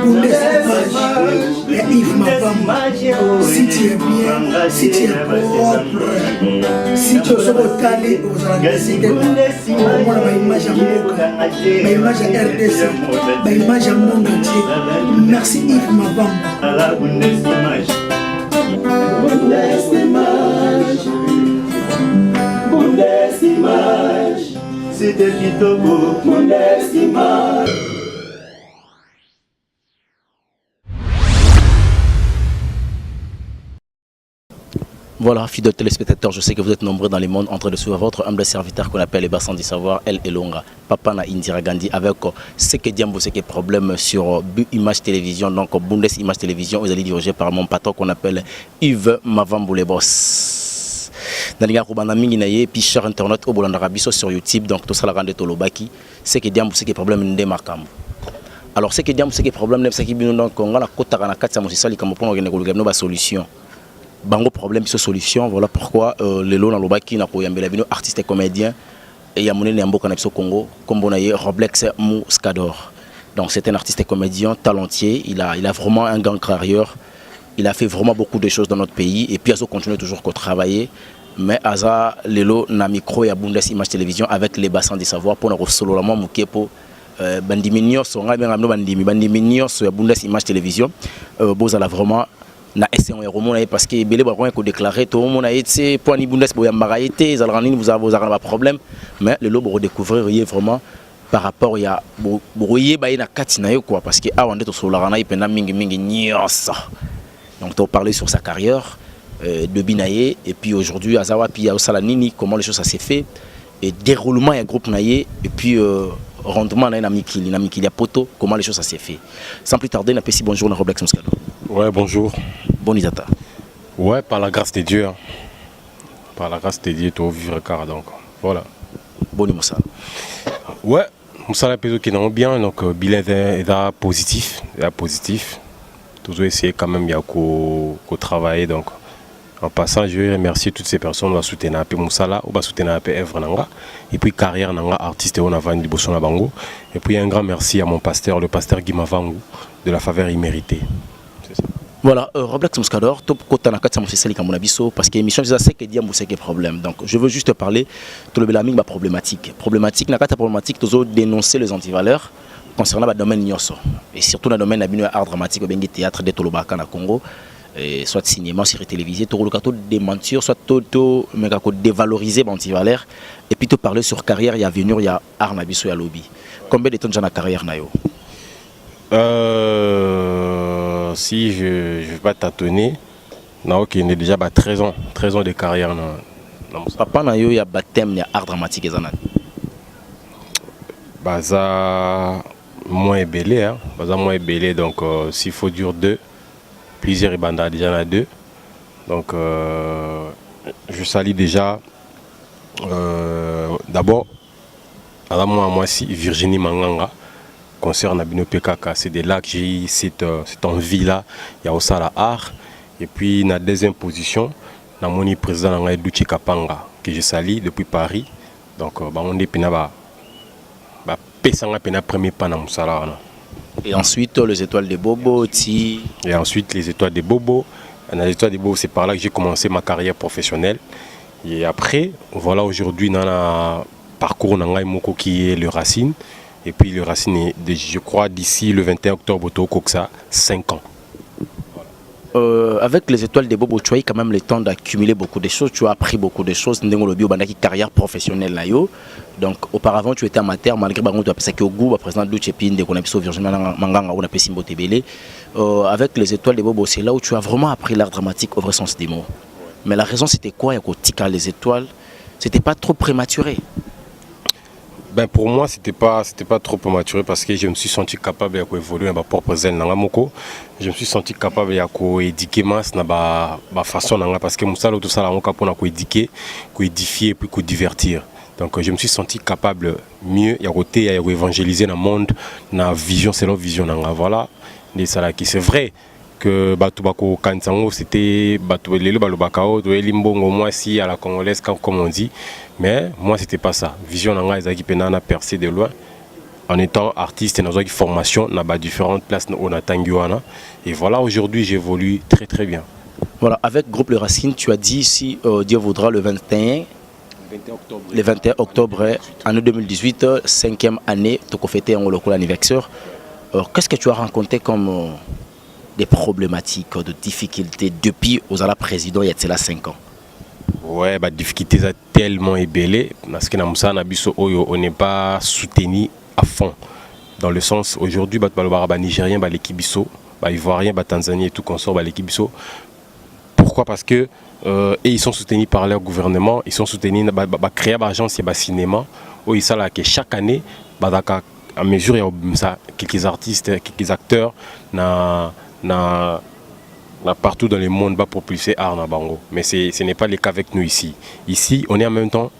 Il y a Yves Mavamba. Si tu es bien, si tu es propre, si tu es calé aux universités, on a une image à Moka, une image à RDC, une image à monde entier. Merci Yves Mavamba. Bundestimage, c'était Kitogo, Bundestimage. Voilà, fidèles téléspectateurs, je sais que vous êtes nombreux dans le monde en train de suivre votre humble serviteur qu'on appelle les Bassans du Savoir, El Elonga, Papa na Indira Gandhi, avec ce que Diambo, ce qui est problème sur Image Télévision, donc Bundes Image Télévision, vous allez dirigé par mon patron qu'on appelle Yves Mavambo les boss. Nalinga Koubana Mingi Naye, puis cher internet au Bolanda Rabiso sur YouTube, donc tout ça la rende Tolobaki, c'est que Diambo, ce qui est problème de Makam. Alors, ce que Diambo, ce qui est problème, c'est qu'il y a donc on a la côte à la 4 c'est comme pour nous une solution. Bango problème sur solution, voilà pourquoi les lots dans le baki n'a pas eu artiste et comédien et il y a mon Nembo au Congo comme on a eu Roblex Mouskador. Donc c'est un artiste et comédien talentueux, il a vraiment un grand carrière, il a fait vraiment beaucoup de choses dans notre pays et puis il continue toujours à travailler. Mais Aza Lelo na micro et à Bundes Image Télévision avec les bassins des savoirs pour nous solo la main pour bandiminios on a bien amené bandiminios sur Bundes Image Télévision bozala vraiment na essayé parce que belé ba ko déclarer tout le monde a été pour ni Bundes boya maraité zalrani vous avez un problème mais le lobo redécouvrir vraiment par rapport il y a boyer ba ina katina yo quoi parce que awande to solarana ipenda mingi nyos donc tu parler sur sa carrière de Binaye et puis aujourd'hui Azawa puis à Salanini comment les choses ça s'est fait et déroulement et groupe naïe et puis rendement na mikili ya poto comment les choses ça s'est fait sans plus tarder na pesi bonjour na Roblex Mouskador. Ouais, bonjour. Bonisata. Ouais, par la grâce de Dieu. Hein. Par la grâce de Dieu, tu vas vivre car donc. Voilà. Boni Moussa. Ouais, Moussa Pézo qui est bien, donc bilan est positif. Positif. Toujours essayer quand même de travailler. Donc, en passant, je vais remercier toutes ces personnes qui ont soutenu Moussala, qui ont soutenu Evre Nanga, et puis carrière Nanga, artiste on a vendu Bossona Bango. Et puis un grand merci à mon pasteur, le pasteur Guy Mavangu, de la faveur imméritée. Voilà, Roblex Mouskador, top côté na katsa mosisali kamona biso parce que émission c'est que Diambo c'est que problème. Donc je veux juste parler tout le belaming ba problématique. Problématique na kata problématique toujours dénoncer les antivaleurs concernant le domaine nyoso et surtout dans le domaine de art dramatique bengi théâtre de Tolobaka na Congo et soit cinéma série télévisée tout le cadeau démentir soit tout mais kako dévaloriser antivaleurs et puis tout parler sur carrière il y a venir il y a art na biso ya lobby. Combien de temps déjà na carrière na yo? Si je ne vais pas tâtonner, il y a déjà 13 ans de carrière. Papa na yo ya baptême ya art dramatique ezana. Baza moins belé hein, baza moins belé donc s'il faut dire deux, plusieurs bandas déjà na deux. Donc je salue déjà d'abord à moi si Virginie Manganga. Concert Nabino PKK, c'est de là que j'ai eu cette envie-là, il y a aussi la art. Et puis, dans la deuxième position, mon président Douchi Kapanga, que je salue depuis Paris. Donc, on est premier pas dans Moussala. Et ensuite, les étoiles de Bobo, Et ensuite, les étoiles de Bobo. Les étoiles de Bobo, c'est par là que j'ai commencé ma carrière professionnelle. Et après, voilà, aujourd'hui, dans le parcours Moko qui est le Racine. Et puis le Racine, je crois, d'ici le 21 octobre, au Koksa, 5 ans. Avec les étoiles de Bobo, tu as eu quand même le temps d'accumuler beaucoup de choses. Tu as appris beaucoup de choses. Tu as eu carrière professionnelle. Donc auparavant, tu étais amateur, malgré que tu as pensé que au goût, président Douche Pinde, qu'on a pu Virginie Manganga, on a pu Simbo Tebele. Avec les étoiles de Bobo, c'est là où tu as vraiment appris l'art dramatique au vrai sens des mots. Mais la raison, c'était quoi? Les étoiles, c'était pas trop prématuré. Ben pour moi, c'était pas trop prématuré parce que je me suis senti capable d'évoluer dans ma propre zone. Je me suis senti capable d'éduquer ma façon parce que Moussa tout ça pour éduquer, édifier et puis divertir. Donc je me suis senti capable mieux d'évangéliser dans le monde, dans la vision selon vision. Voilà, c'est vrai que Batubako Kansango c'était Batubelelo Balobakao, Limbongo moi si à la congolaise comme on dit, mais moi c'était pas ça. Vision Nanga Ezaki Penana percé de loin. en étant artiste et dans une formation, on a différentes places au Natanguana. Et voilà, aujourd'hui, j'évolue très très bien. Voilà, avec Groupe Les Racines, tu as dit, si Dieu voudra, le 21 octobre, année 2018, 5e année, tu as fêté un local anniversaire. Qu'est-ce que tu as rencontré comme des problématiques, de difficultés depuis aux ala président il y a 5 ans? Ouais, bah difficultés sont tellement ébellées parce que on n'est pas soutenu à fond. Dans le sens, aujourd'hui, les Nigériens, l'équipe bisso, les Ivoiriens, les Tanzaniens et tout consort, l'équipe bisso. Pourquoi? Parce que et ils sont soutenus par leur gouvernement, ils sont soutenus par créer une agence et cinéma où ils savent que chaque année, à mesure il y a quelques artistes, quelques acteurs partout dans le monde va propulser art na bango. Mais ce n'est pas le cas avec nous ici. Ici, on est en même temps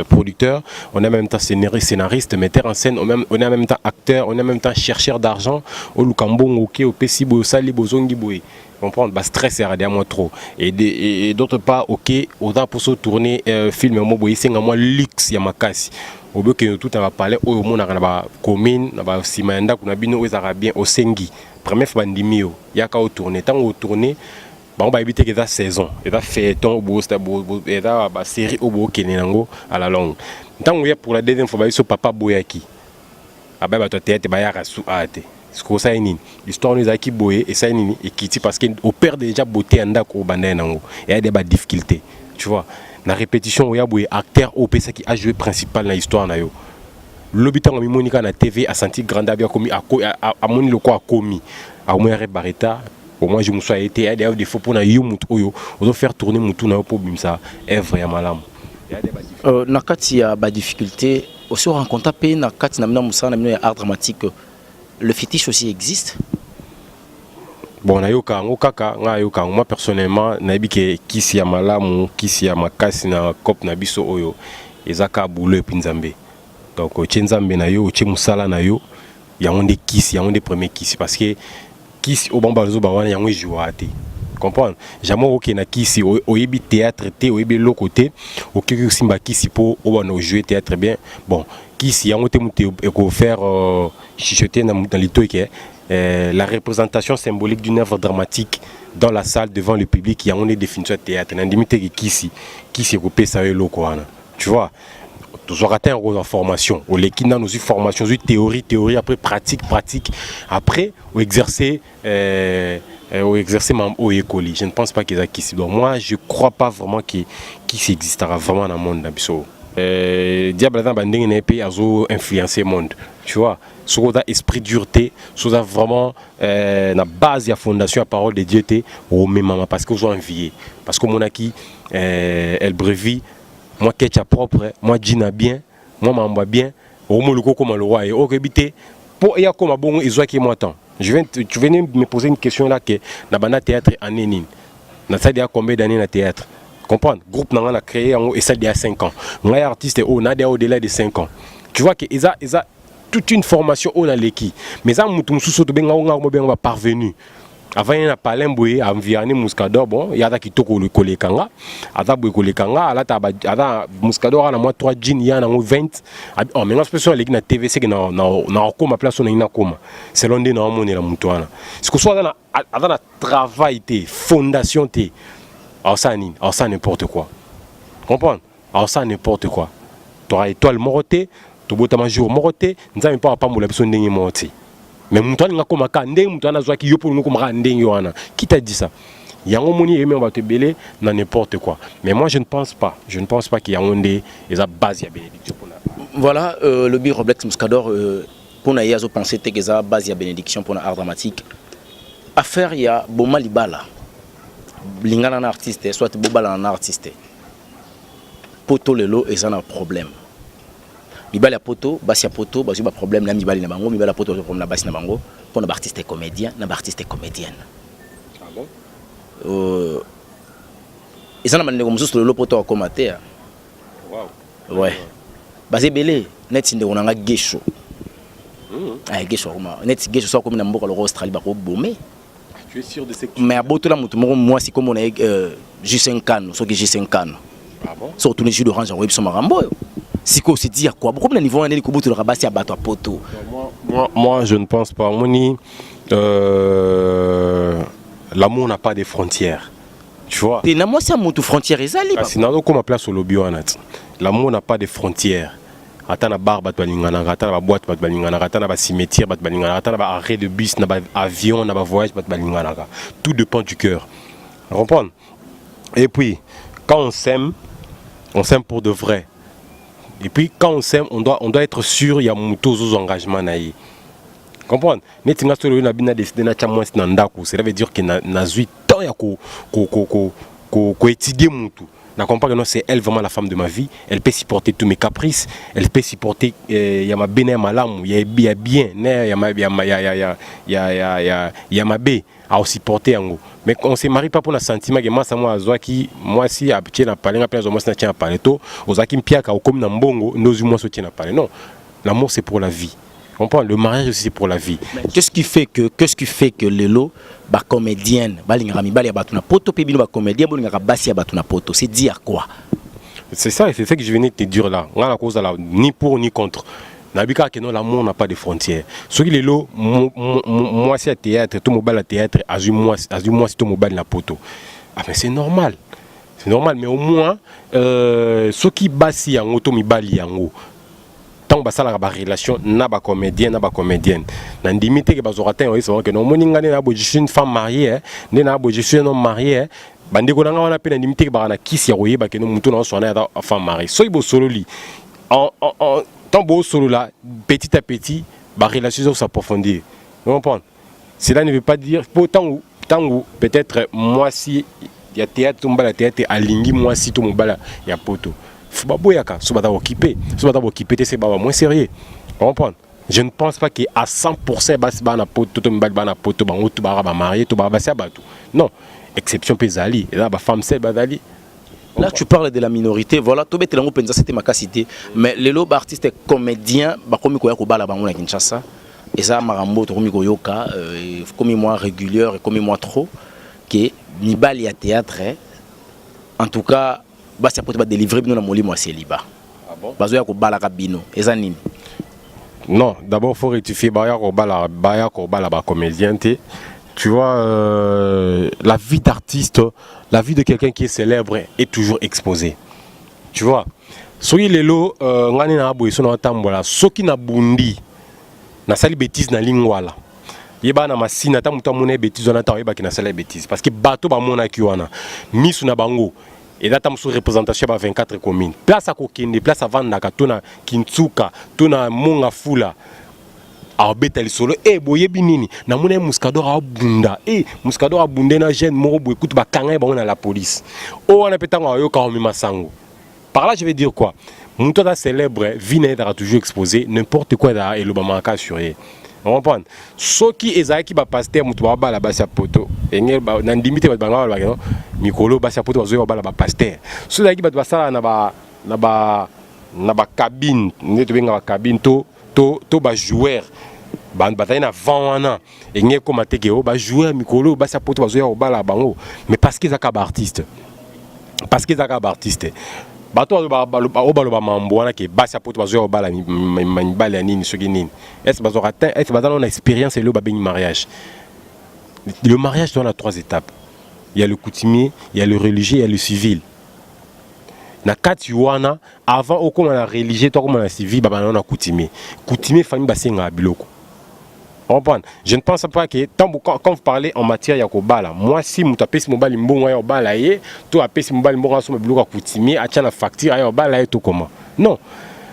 producteur, on est en même temps scénariste, metteur en scène, on est en même temps acteur, on est en même temps chercheur d'argent. Au Lukambo, au Pessi, au Sali, au Zongi, comprendre, stress est radialement trop. Et d'autre part, ok, autant pour se tourner film, c'est un luxe, il y a ma casse. Au bout que tout va parler, au monde a commune, na simanda, qu'on a bien aux Arabiens, au Sengi. Première fois, il y a qu'à tourner. Tant au tourner, on va éviter que la saison, et la feuilleton, et la série au bout à la longue. Tant on y a pour la deuxième fois, il papa Boyaki. Ah ben, tu théâtre, il y a sous ate. Ce que ça est l'histoire nous a qui boye et ça est et qui parce qu'on perd déjà beauté en dak au bandé nango. Et il y a des difficultés, tu vois. La répétition où il y a boye acteur au PC qui a joué principal dans l'histoire na yo. L'habitant mi monika na TV a senti grande bien commis à mon le quoi commis. À moins bareta. Au moins je me suis été il y a des faux pour na yo mutu oyo. On doit faire tourner mutu na pour bimsa. Est vraiment malam. Nakati ya ba difficulté aussi on rencontre pe nakati na mina musa na mina art dramatique. Le fétiche aussi existe? Bon, moi personnellement, je kisi ya malamu, kisi ya makasi na kop na biso oyo, ezaka boulot pinzambe. Donc, tchenzambe na yo, tchemusala na yo, yangonde kisi, yangonde premier kisi parce que kisi au bamba zo bawana yango jouate. Comprendre? Jamais ok na kisi oyebi théâtre té, oyebi lokoté, ok simba kisi po obano jouer théâtre bien. Bon, kisi yango te muté eko faire chichoter dans l'itoike. La représentation symbolique d'une œuvre dramatique dans la salle devant le public, il y a une définition de théâtre. Qui est ça tu vois, toujours atteint en formation. Au l'équipe dans nos formations, théorie, après pratique, après au exercer au école. Je ne pense pas qu'il y ait qui. Donc moi, je ne crois pas vraiment qu'il existera vraiment dans le monde d'Abisso. Diable dans banding n'est pas influencer le monde, tu vois. Sur l'esprit de dureté, sur vraiment la base de la fondation à parole de Dieu, au même moment parce que vous avez envié. Parce que mon acquis, elle brevi, moi qui est propre, moi dîne bien, moi m'envoie bien, au moins le coup comme le roi et au rébité, pour y a comme un bon ils qui m'attend. Tu venais me poser une question là que dans le théâtre en Nénine, dans ça il y a combien d'années dans le théâtre? Comprendre, groupe n'a a créé et ça il y a 5 ans. On a artiste on a au-delà de 5 ans. Tu vois que ils a toute une formation on a l'équipe. Mais ça mutum sous ben on parvenu. Avant il y a pas l'emboué à Vianney Muscador bon, il y a qui toko le collé kanga, ata boy collé kanga, ala ta ada Muscador na moi 3 jeans il y a 20. Oh mais non spécial l'équipe na TV c'est que na koma place on ina koma. C'est l'onde na monnaie la mutuana. Ce que soit dans la travail té, fondation té. Alors ça n'importe quoi. Comprendre? Alors ça n'importe quoi. Tu auras étoile moroté, tu as jour moroté, nous n'avons pas de besoin de moroté. Mais nous avons comme qui t'a dit ça? Il y a un moment où on va te béler dans n'importe quoi. Mais moi je ne pense pas. Je ne pense pas qu'il y a des bases de bénédiction. Voilà, le bureau Roblex Muscador, pour nous penser que c'est une base de bénédiction pour l'art dramatique. Affaire, il y a Boma Libala. Lingana un artiste, soit Bobala un artiste. Poto lelo et ça a un problème. Libala poto, basia poto, basia problème, la Libala na bango, Libala poto problème la basia na bango, pour un artiste comédien, un artiste comédienne. Ah bon? Et ça n'a pas de comme le poto à commenter. Wow. Ouais. Basé belé, net sinde on a gesho. Ah gesho comment? Net gesho ça comme na mboka le Australie ba ko bomé. Tu es sûr de ce que mais à Botola, moi, c'est comme on est J5 ans, ce qui est J5 ans. Ah bon? Surtout les jus d'orange, on va y marambo. Siko se dit à quoi? Pourquoi niveau un élico bout le rabassi à bateau à poto? Moi, je ne pense pas. Moni, l'amour n'a pas de frontières. Tu vois? Et moi c'est à mon frontière ezali. Sinon, comme ma place au lobby, l'amour n'a pas de frontières. Atana bar bat balingana, atana boîte bat balingana, atana cimetière bat balingana, atana arrêt de bus, na avion, na voyage bat balingana. Tout dépend du cœur. Comprendre? Et puis, quand on s'aime pour de vrai. Et puis, quand on s'aime, on doit être sûr il y a tous engagements naï. Comprendre? Netinga solo na bina décidé na chamwa sinandako, cela veut dire que na zui tant ya ko étudier mutu. Na comprends que non, c'est elle vraiment la femme de ma vie. Elle peut supporter tous mes caprices. Elle peut supporter ya ma bene malamu, ya bien, ya ma bé à supporter en gros. Mais on se marie pas pour le sentiment que moi ça moi azwaki moi si habitué na parler na plein moi ça tient à parler to ozaki mpiaka comme na mbongo nos moi so tient à parler. Non, l'amour c'est pour la vie. On parle le mariage aussi c'est pour la vie. Qu'est-ce qui fait que lelo ba comédienne balinga mibali ya batuna poto pe bino ba comédien bolinga basi ya batuna poto, c'est dire quoi? C'est ça que je venais de te dire là. On a la cause là ni pour ni contre. Nabika que non, l'amour n'a pas de frontières. Ce qui est là, moi c'est à théâtre, tout mobile à théâtre, moi c'est tout mobile na poto. Ah mais c'est normal. C'est normal mais au moins ce qui basi en auto mibali yango. Tant que ça la relation na ba comédienne na limité que bazoratin oui c'est que non moninga na bo je suis une femme mariée na bo je suis un homme marié bande ko na wana pe na limité que ba na kisi ya koyeba que no mutu na so na femme mariée so ibo solo li en tant beau solo là petit à petit ba relation s'approfondir. Vous comprenez? Cela ne veut pas dire tant peut-être moi si il y a théâtre tout mbala théâtre alingi moi si tout mbala il y a poto. Faut pas boyaka, so bata occupé, c'est pas moins sérieux. Comprendre? Je ne pense pas qu'à 100% bas na poto tout mbala bana poto bango tout ba marié tout ba basa batu. Non, exception pesali et là ba femme c'est badali. Là tu parles de la minorité, voilà, to betelango penza c'était ma cité, mais les lots artistes comédiens ba komi ko ya ko bala bango na Kinshasa. Et ça marambo to komi ko yoka comme moi régulière et comme moi trop que mibali ya théâtre en tout cas bah ça peut pas délivrer bino na molimo à célibat. Ah bon? Bazo ya ko bala ka bino eza nini? Non, d'abord faut rectifier baya ko bala ba comédien té. Tu vois la vie d'artiste, la vie de quelqu'un qui est célèbre est toujours exposée. Tu vois? Soki lelo ngani na boy so na tambola, soki na bundi na sali bêtise na lingwala. Yeba na masina ta muta mona bêtise na ta yeba ki na sali bêtise parce que bato ba mona ki wana misu na bango. Et là, tu as une représentation de 24 communes. Place à Kokende, place à Vandaka, tona Kintsuka, tona Mongafula. Arbeta le solo. Eh, boye binini. Na mona Muscador a bunda. Eh, Muscador a bunda na jeune moro boye écoute ba kanga ba na la police. Oh, on a pétango ayo ka mi masango. Par là, je vais dire quoi? Mon toit célèbre, vine a toujours exposé n'importe quoi da et le bamaka sur eux. On comprend. Ce qui est qui va passer mutu ba la basa poto. Engel ba na ndimite ba banga ba no. Mikolo basa poto zo ba la ba pasteur. Ce qui va sala na ba cabine, ne to benga ba cabine to ba joueur. Ba bataille na vent wana. Engel comme tekeo ba joueur mikolo basa poto zo ba la bango. Mais parce qu'ils a artiste. Parce qu'ils a artiste. Bato ba mambo wana ke basa poto bazo bala bala nini soki nini est bazo atteint est bazo na expérience et le babini mariage. Le mariage doit a 3 étapes. Il y a le coutumier, il y a le religieux, il y a le civil. Na kati wana avant au comme na religieux toi comme na civil ba na coutumier. Coutumier famille basenga biloko. Je ne pense pas que quand vous parlez en matière ya kobala, moi si vous tapez mobile mbongo ya obala ye, to apesi mobile mbongo so biloko coutumier, atia la facture ya obala ye to comment. Non.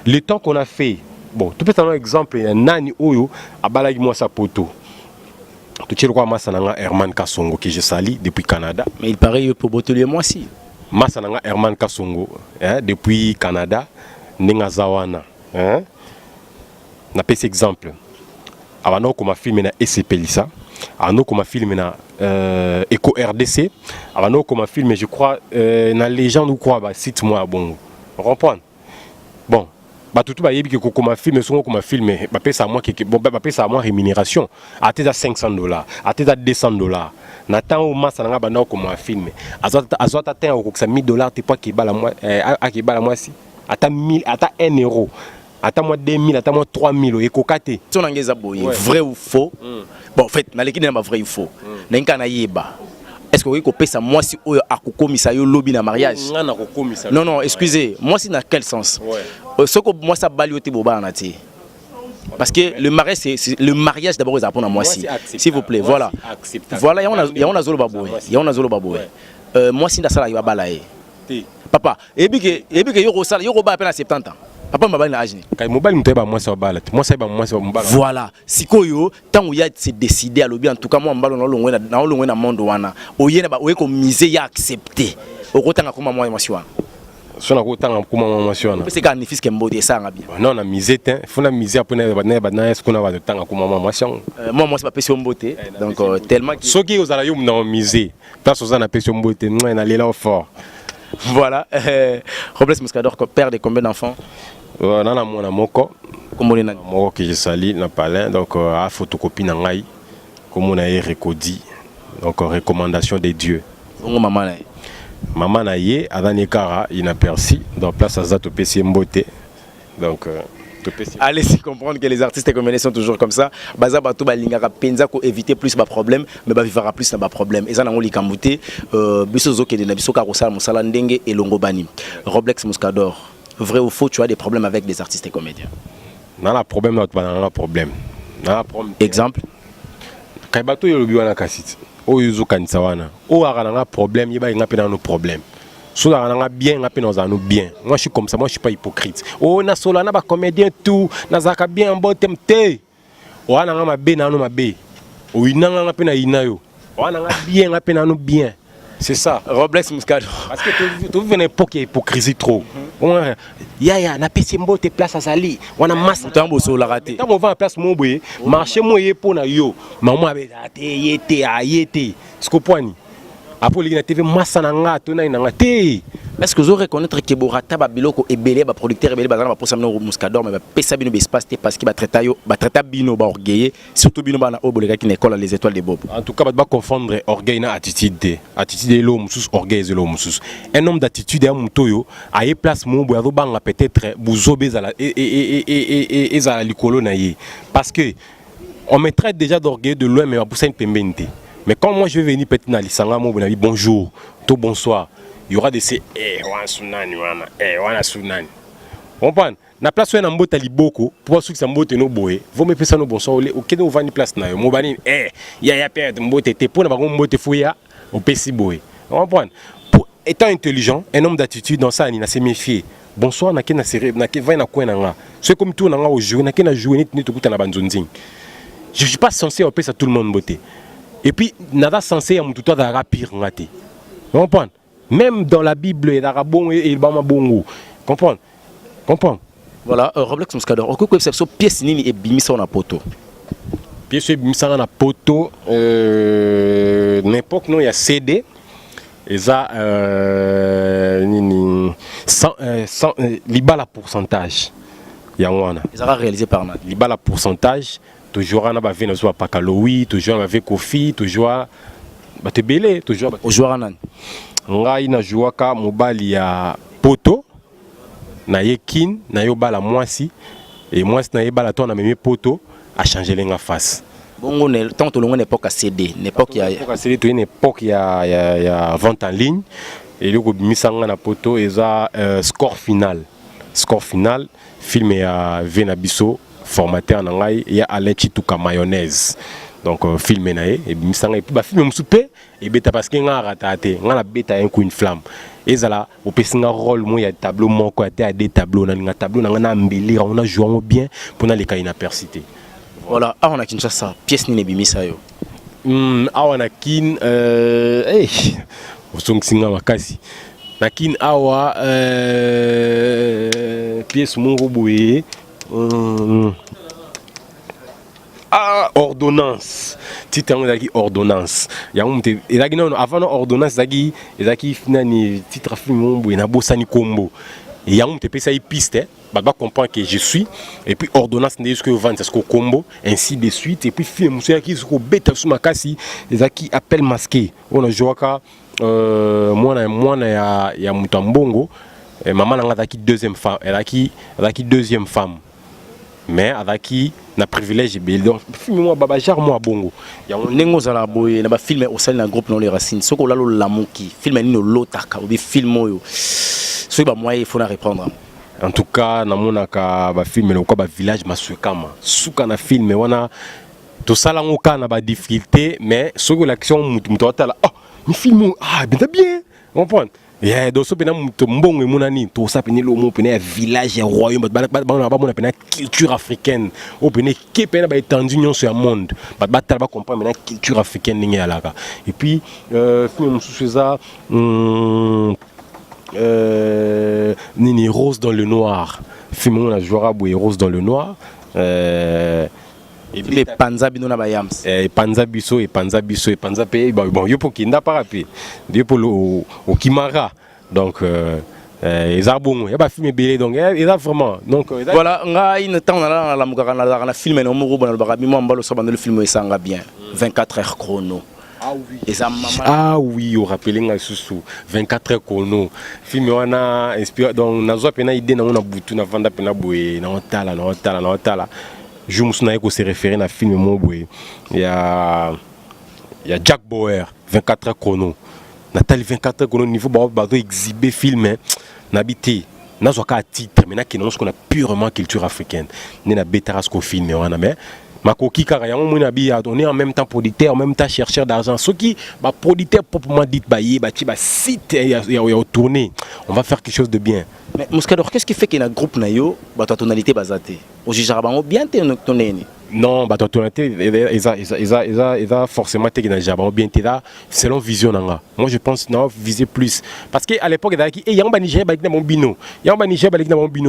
Le temps qu'on a fait, bon, tu peux prendre un exemple, nani oyo abala moi sa poto. Tu sais quoi Masananga Herman Kasongo que je salue depuis Canada. Mais il paraît pour Botelier moi aussi. Masananga Herman Kasongo depuis Canada, Nengazawana, hein. Na pesi exemple. Avant qu'on m'a filmé na SCP Lisa, avant qu'on m'a filmé na Eco RDC, avant qu'on m'a filmé je crois na légende ou quoi bah site moi bon. Vous comprenez? Bon, bah tout ba yebi que qu'on m'a filmé son qu'on m'a filmé, bah paye ça moi qui bon bah paye ça moi rémunération. À tes à $500, à tes à $200. Nathan au mas na bana qu'on m'a filmé. Azot atteint au $1000 t'es pas qui bala moi à qui bala moi si. ata 1000 ata 1 euro ata moi 2000 ata moi 3000 ekokate ton angeza boye vrai ou faux bon en fait na l'équipe na vrai ou faux na nkana yeba est-ce que vous pesa moi si oyo akokomisa yo lobby na mariage non non excusez moi si dans quel sens ce que moi ça balioté boba na ti parce que le mariage c'est le mariage d'abord ils apprennent à moi si s'il vous plaît voilà voilà y a on a zolo baboy y a on a zolo baboy moi si na sala y va balaye papa et puis que yo sala yo ba à 70 ans papa mobile na âge ni kay mobile muteba moi ça bala moi ça ba moi ça mbala voilà sikoyo tant ya se décider à lobby en tout cas moi mbalo na longwe na monde wana oyena ba oyeko miser ya accepter okotanga kuma moi émotion sona kotanga kuma moi émotion c'est quand ni fils kembote ça nga bien non na miser te faut na miser après na est-ce qu'on a de tanga kuma moi émotion moi c'est pas passion beauté donc tellement soki ozala yo na miser place ozana passion beauté moi na lela fort voilà Robles Muscador père de combien d'enfants nana mwana moko komoni na moko que je sali na palin donc a photocopie na ngai comme on a recodi donc recommandation des dieux maman na ye adani kara ina persi donc place à zato pesi mbote donc allez y comprendre que les artistes comédiens sont toujours comme ça baza bato balingaka penza ko éviter plus ba problème mais ba vivra plus na ba problème et ça na ngoli kambuté biso zo kede na biso ka ko sala musala ndenge elongo bani Robles Muscador vrai ou faux tu as des problèmes avec des artistes et comédiens na la problème na problème exemple kay bato yo lobi wana kasiti o yuzu kanisa wana o ara na problème yeba nga pe na no problème so ara na bien nga pe na bien moi je suis comme ça moi je suis pas hypocrite o na sola na ba comédien tout na zaka bien bon temte o ana nga mabe na no mabe o inanga nga pe na inayo o ana nga bien nga pe na no bien. C'est ça. Robles Muscador. Parce que tu vis une époque qui hypocrisie trop. Ya na pesi mbote place à Sali. On a masse. Tambo so la raté. Tambo va en place mon boye. Marché moi pour na yo. Maman avait yete. Ce qu'on poigne. Après les TV massa na nga to na nga te. Est-ce que vous reconnaître que Borata Babiloko est belé ba producteur belé bazana ba posamna Muscador mais ba pesa bino espace parce que ba traita yo ba traita bino ba orgueillé surtout bino ba na obolega qui n'école les étoiles de Bob. En tout cas ba confondre orgueil na attitude. Attitude de l'homme sous orgueil de l'homme sous. Un homme d'attitude à mutoyo a y place mon boya do banga peut-être buzobe za la et za likolo na ye parce que on me traite déjà d'orgueil de loin mais ba poussa une pembente. Mais quand moi je vais venir peut-être na lisanga mo bonjour, tout bonsoir. Il y aura des ces wana sunani wana sunani. On prend na place où na mbota liboko pour ceux qui s'embote no boé. Vous me pesa no bonsoir au kede au vani place na yo. Mo bani ya perdre mbote te pour na ba mbote fouya au pesi boé. On prend pour étant intelligent, un homme d'attitude dans ça ni na se méfier. Bonsoir na kena seré na ke va na kwena nga. C'est comme tout na nga au jouer na kena jouer ni to kuta na banzonzing. Je suis pas censé au pesa tout le monde beauté. Et puis nada censé à mututo da rapir ngate. On prend même dans la Bible, il y a bon et il y a bon. Comprends? Voilà, Robles Muscador. Au coup, c'est pièce nini et bimisa na poto. Pièce bimisa na poto. N'importe non, il y a CD. Et ça, nini, la pourcentage. Il y a un. Ils ont réalisé par nous. La pourcentage. Toujours on a bavé nos soins Pakaloui, toujours on a bavé Kofi, toujours bah te belé, toujours. Au joueur anan. Ngai na jouaka mobali ya poto na yekin na yo bala mwasi et mwasi na ye bala to na meme poto a changer lenga face. Bongo ne tant to longo époque à CD, l'époque ya époque à CD to une époque ya vente en ligne et le ko misanga na poto eza score final film ya Venabiso formateur na ngai ya Alain Chituka mayonnaise. Donc filmer na et misanga et ba film musupe et beta parce que nga ratate nga la beta un coup une flamme et ça au pesinga rôle moi ya tableau mon côté à des tableaux na tableau na embellir on a joué bien pour na les cas inapercité. Voilà, on a Kinshasa pièce ni bimisa yo. On a kin osong singa makasi na kin awa pièce mon boye ordonnance. Titre ordonnance. Avant ordonnance, il titre film na bosani combo. Et il te pesa piste, baba comprend que je suis et puis ordonnance n'est ce que vendre c'est ce qu'on combo ainsi de suite et puis film qui se bête sur makasi, les qui appelle masqué. On a joué moi ya mutambongo maman n'a pas deuxième femme, elle a qui deuxième femme. Mais avec na privilège donc film moi baba jar moi bongo ya nengo zala boye na ba film au sein d'un groupe non les racines soko lalo lamuki film ni no lotaka ou bi film oyo so ba moi il faut la reprendre. En tout cas na monaka ba film le quoi ba village masukama suka na film wana to sala ngoka na ba difficulté mais soko l'action mutu atala oh ni film ah bien comprendre. Yeah, donc ça pena mbongo monani to ça pena lo mo pena village royaume ba mona pena culture africaine o pena ke pena ba étendu nyon sur le monde ba tala ba comprendre pena culture africaine ningi alaka et puis film sous ça nini Rose dans le noir film on a jouera boy Rose dans le noir et puis panza bino na ba yams panza biso et panza pe bon yo pour kinda parapi yo pour au kimara donc ils a bon il y a pas film belé donc il a vraiment donc voilà nga ina temps na la mukaka na film no mo bona ba mo mbalo so bande le film esanga bien 24 heures chrono. Ah oui. Ah oui, au rappelé nga susu 24 heures chrono. Film wana inspiré donc na zo pena idée na ona butu na vanda pena boye na otala. Je me souviens qu'on s'est référé à un film il y a Jack Bauer 24 heures chrono. Nathalie 24 heures chrono niveau bateau exhibé film n'habité n'a pas titre mais n'a qui non ce qu'on a purement culture africaine. N'a bétaras qu'au film mais ma coquille car y a un moment on est en même temps producteur en même temps chercheur d'argent ce qui bah producteur proprement dit bah site il y a tourné on va faire quelque chose de bien. Mais Mouskador, qu'est-ce qui fait qu'il y a un groupe nayo bah ta tonalité basate au jarabango bien tonné non bah ta tonalité ils a forcément été dans jarabango bien là selon vision nanga moi je pense non viser plus parce que à l'époque il y a un Niger balik na mon bino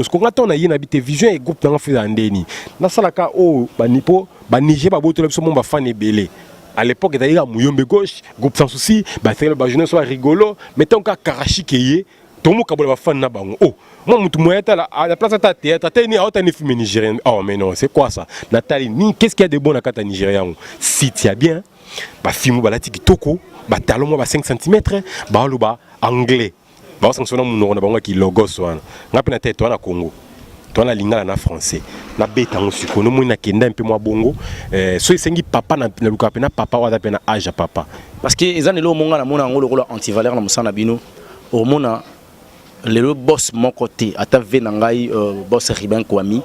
ce qu'on attend na yina habité vision et groupe nanga fait andeni na salaka o ba nipo ba Niger ba boto leso mon ba fan ebele. À l'époque il y a Muyombe gauche groupe sans souci bah c'est le jeunesse soit rigolo mettons ka Karachi keye Tomo kabola fan na bango. Oh, moi mutu moyeta la à la place de théâtre, t'as ni autant ni film nigérien. Oh mais non, c'est quoi ça? Nathalie, qu'est-ce qu'il y a de bon à kata nigérien? Si tu as bien, bah film ba la tiki toko, bah talon moi ba 5 cm, bah lo ba anglais. Bah sanctionner mon na bango ki logo swana. Ngapi na tête na Congo. Toi na lingala na français. Na beta mo siko no mo na kenda un peu moi bongo. So isengi papa na luka pena papa wa pena âge papa. Parce que ezanelo monga na mona ngolo rôle anti-valeur na musana bino. Au mona le boss mon côté ata venangai boss Riben Kwami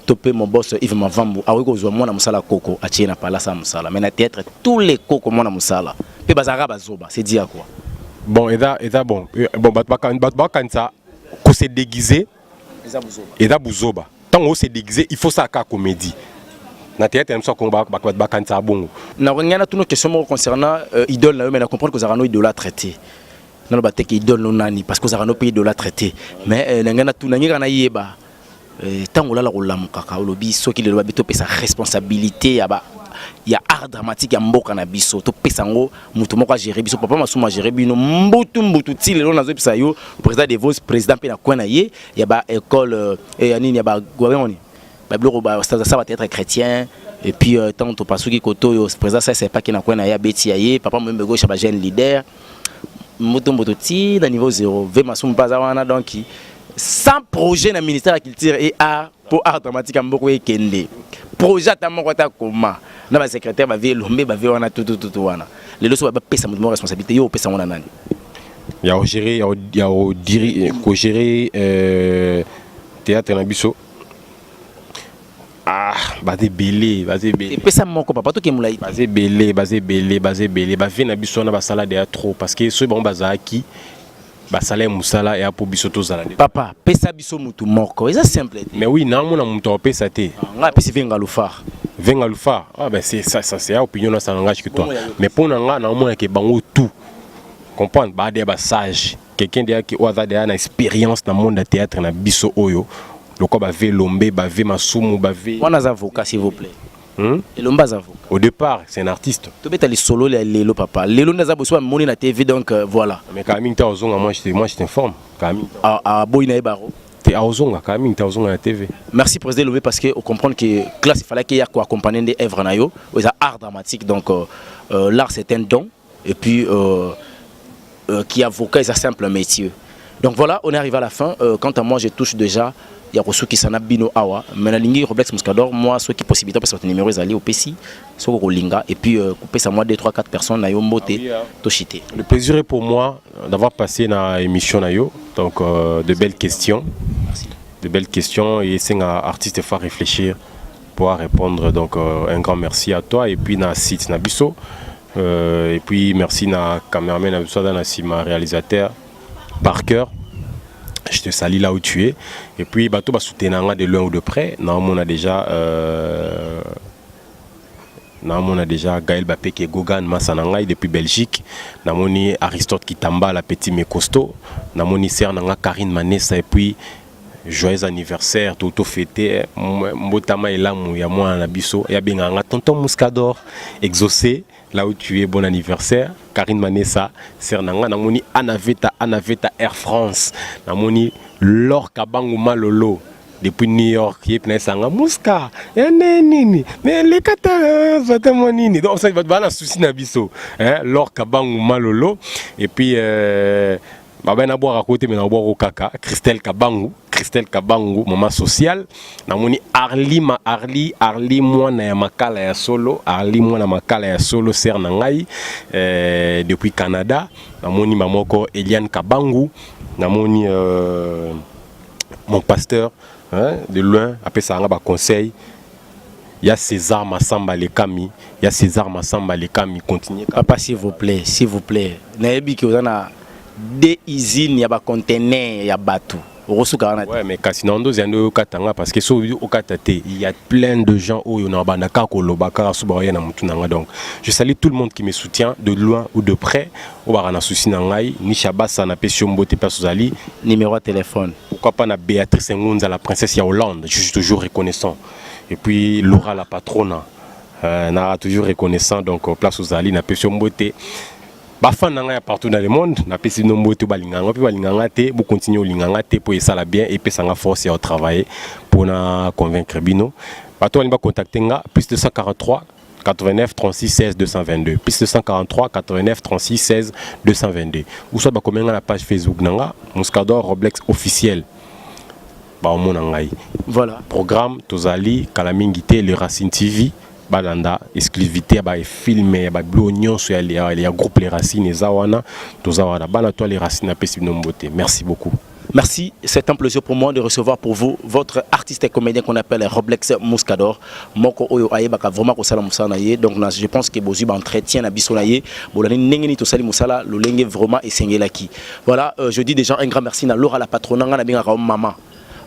topé mon boss Yves Mavambu awiko zo mona musala koko atie na palasa musala mais na théâtre tous les koko mona musala pe bazara bazoba c'est dire quoi bon et bon bat kansa ko se déguiser et da buzoba tant on se déguiser il faut ça ka comédie na théâtre même ça ko ba kansa bongo na ngana tout nos questions concernant idole na mais na comprendre que ça rano idole traité non ba te ki idole no nani parce que ça rano pays idole traité mais ngana tout na ngana yeba tango la rolamuka ka olobi soki le ba beto pesa responsabilité ya art dramatique ya mboka na biso to pesa ngo mutu moko gérer biso papa masuma gérer bino mbutu ti lelo nazo pesa yo président de vos président pe na kwana ye ya ba école ya nini ya ba gouvernement ba bloko ba ça va être chrétien et puis tant to pasuki koto yo président ça c'est pas qui na kwana ya beti ya ye papa mwembe gauche ba jeune leader mutu ti na niveau 0 ve masuma pas wana donc sans projet na ministère de la culture et art pour art dramatique mboko ekende projet ta moko ta koma na ba secrétaire ba vie lombe ba vie wana tout wana les loso ba pesa mo responsabilité yo pesa wana nani ya o gérer ya o diri ko gérer théâtre na biso basé belé pesa moko papa to ke mulai basé belé ba vie na biso na ba sala de trop parce que so bon bazaki ba salaire musala et pour biso to zala papa pesa biso mutu moko c'est simple mais oui na mona mutu o pesa te nga pesa venga lufar ben c'est ça c'est opinion na ça langage que toi mais pour nga na mona ke bango tout comprendre ba de ba sage quelqu'un de qui oza de na expérience dans monde de théâtre na biso oyo loko ba ve lombe ba ve masumu ba ve on a avocat s'il vous plaît et l'ombazavo au départ c'est un artiste to beta les solo les lelo papa lelo naza boso moni na TV donc voilà mais Kaming ta ozonga moi je t'informe Kaming boina ebaro te ozonga Kaming ta ozonga na TV merci président Lobé parce que on comprend que classe il fallait qu'il y a quoi accompagner des œuvres na yo aux art dramatique donc l'art c'est un don et puis qui avocat c'est un simple métier Donc voilà, on est arrivé à la fin. Quant à moi, je touche déjà. Il y a reçu qui s'en a bino awa. Mais la ligne Roblex Muscador, moi, ceux qui possibilité parce que votre numéro est allé au PC, sur Rolinga. Et puis, couper ça moi 2, 3, 4 personnes, na yo mote, toshite. Le plaisir est pour moi d'avoir passé dans l'émission Nayo. Donc, de belles questions. Merci. De belles questions. Et c'est un artiste faire réfléchir pour répondre. Donc, un grand merci à toi. Et puis, na site Nabiso. Et puis, merci na cameraman Nabiso, ma réalisateur, Parker. Je te salue là où tu es. Et puis, bateau va soutenir de loin ou de près. On a déjà Gaël Bappé qui est Gogan Massanangai depuis Belgique. Namoni Aristote Kitamba la petit mais costaud. Namoni Sernanga Karine Manessa et puis joyeux anniversaire tout fêté. Mbotama et là ya moi na biso ya benganga tonton Muscador exaucé là où tu es, bon anniversaire. Karine Manessa, Sernanga, namoni Anaveta Air France, namoni Laure Kabangu Malolo depuis New York, qui est Pnesanga Mouska, nini, mais les Katara, Vatamoni, donc ça va être un souci nabiso, Laure Kabangu Malolo, et puis Baba na boire à côté, mais na boire au kaka, Christelle Kabangu, maman sociale. Namoni Arli moi na makala ya solo, Arli moi na makala ya solo ser nangai depuis Canada. Namoni mamoko Eliane Kabangu, namoni mon pasteur de loin après ça on a conseil. Il y a César Massamba Lekami, continuez. Papa s'il vous plaît. Naebi ki ozana des usines ya ba conteneur ya bateau. Ouais, mais Kassinando, parce que il y a plein de gens où il y a donc je salue tout le monde qui me soutient de loin ou de près. Numéro de téléphone. Pourquoi pas na Béatrice Ngunza, la princesse ya Hollande, je suis toujours reconnaissant. Et puis Laura la patronne, toujours reconnaissant, donc place aux Ali, na Pession Beauté. Bafan nanga partout dans le monde, na pesi nombo to balinganga, puis balinganga te, vous continuez au linganga te pour ça la bien et puis ça nga force à travailler pour na convaincre bino. Bato on va contacter nga plus 243 89 36 16 222 plus 243 89 36 16 222 ou soit ba comment la page Facebook nanga Muscador Roblex officiel. Ba o monangai. Voilà, programme Tozali Kalamingité le Racine TV. Balanda exclusivité ba filmé ba blognon sur les groupe les racines et zawana tozawana bana toi les racines à pesi nomboté. Merci beaucoup. Merci, c'est un plaisir pour moi de recevoir pour vous votre artiste et comédien qu'on appelle Roblex Muscador. Moko oyo aye baka vraiment ko sala musala ye, donc je pense que bozu ba entretien na biso na ye bolani nengeni to sali musala lo lenge vraiment esengelaki. Voilà, je dis déjà un grand merci na Laura la patronne nga na binga ka maman.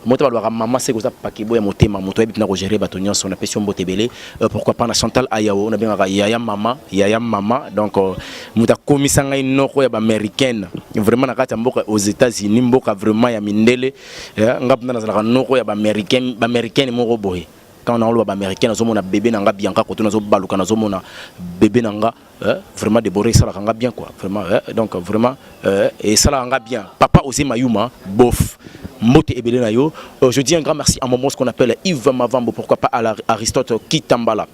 Maman c'est que ça pakibo ya motema moto ebina ko gérer batonyon son appellation botebele, pourquoi pas na Chantal Ayao na bien yaya mama donc muta komisa ngai noko ya ba américaine vraiment na kati mboka aux États-Unis mboka vraiment ya mindele ngapna na zala noko ya ba américaine moko boye quand on a ba américaine azomona bébé nanga bien ka koto nazo baluka nazomona bébé nanga vraiment déboré ça la nga bien quoi vraiment donc vraiment et ça la nga bien papa aussi mayuma bof Mote Ebele Nayo. Je dis un grand merci à mon ce qu'on appelle Yves Mavambo, pourquoi pas à Aristote Kitambala.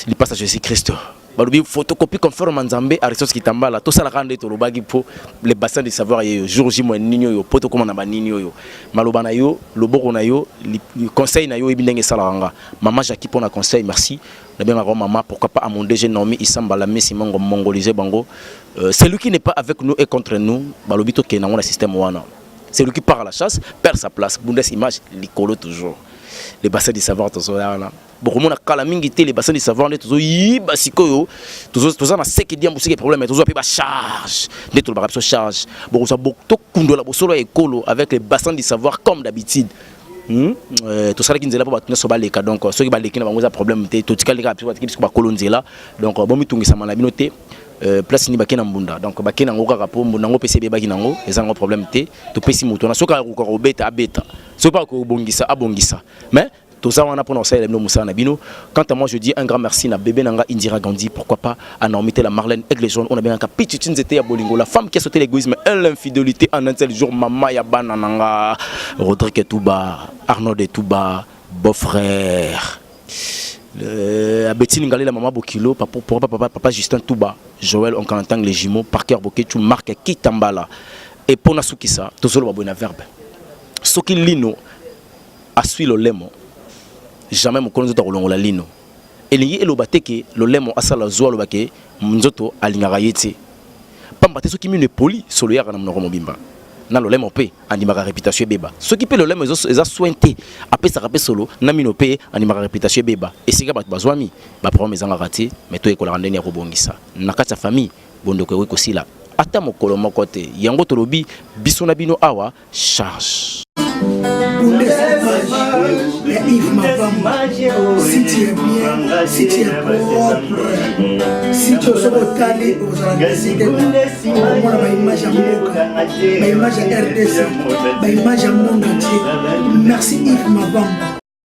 Il passe à Jésus-Christ. Balubi photocopie conforme Nzambe Aristote Kitambala. Tout ça la rende to lobagi pour les bassins de savoir yo jour J mo ninyo yo poto comme na ba ninyo yo. Maloba na yo, loboko na yo, le conseil na yo ebindenge salanga. Maman Jackie pour na conseil, merci. Na bien maman, pourquoi pas à mon DG nommé Isambala Messi Mango mongolisé bango. Celui qui n'est pas avec nous et contre nous, balobi to kenango na système wana. C'est lui qui part à la chasse, perd sa place. Bundes image, l'icolo toujours. Les bassins de savoir, tout ça. Beaucoup de calamité, les bassins de savoir, tout basiko, tout ça, na sec qui dit problème, tout ça, puis charge. Des tout le charge. Beaucoup ça, beaucoup de la bossolo écolo avec les bassins de savoir comme d'habitude. Tout ça qui nous est là pour battre sur les cas. Donc, ceux qui ont des problèmes, tout ce qui est là, qui sont colonizés donc, bon, tout ça, la minute. Place ni bakena mbunda donc bakena ngoka kapo mbunda ngo PCB bakinango ezango problème te to pesi muto na soka ko robeta abeta so pas ko bongisa abongisa mais tout ça on a pour nous ça le musa na bino. Quant à moi je dis un grand merci na bébé nanga Indira Gandhi, pourquoi pas à Normité la Marlène avec les jaunes on a bien un capitine c'était ya bolingo la femme qui a sauté l'égoïsme et l'infidélité en un tel jour maman ya banananga Rodrigue Touba Arnaud de Touba beau-frère Betty Ngalé la maman Bokilo, papa Justin Touba, Joël on entend les jumeaux, Parker Boketu, Marc Kitambala Et pour na soukisa, tout solo babona verbe. Soki lino a sui le lemo. Jamais mon connaisseur de la lino. Et lié elobateke le lemo asala zoa lobake mzoto alingaraïeti. Pambate soki mi ne poli solo yaka na mnoko mobimba. Na le lemo pe animaka réputation beba. Soki pe le lemo eza sointé après ça rappelle solo na mino pe animaka réputation beba. Et sika bat bazwami ba problème ezanga raté mais to ekola ndeni ya kobongisa. Na kati ya famille bondoko ko sila. Ata mokolo moko te yango tolobi biso na bino awa charge. Yves Mavamba, si tu es bien, si tu es propre, si tu es totalé aux organisés, on a une image à Moka, une image à RDC, une image à monde entier. Merci Yves Mavamba.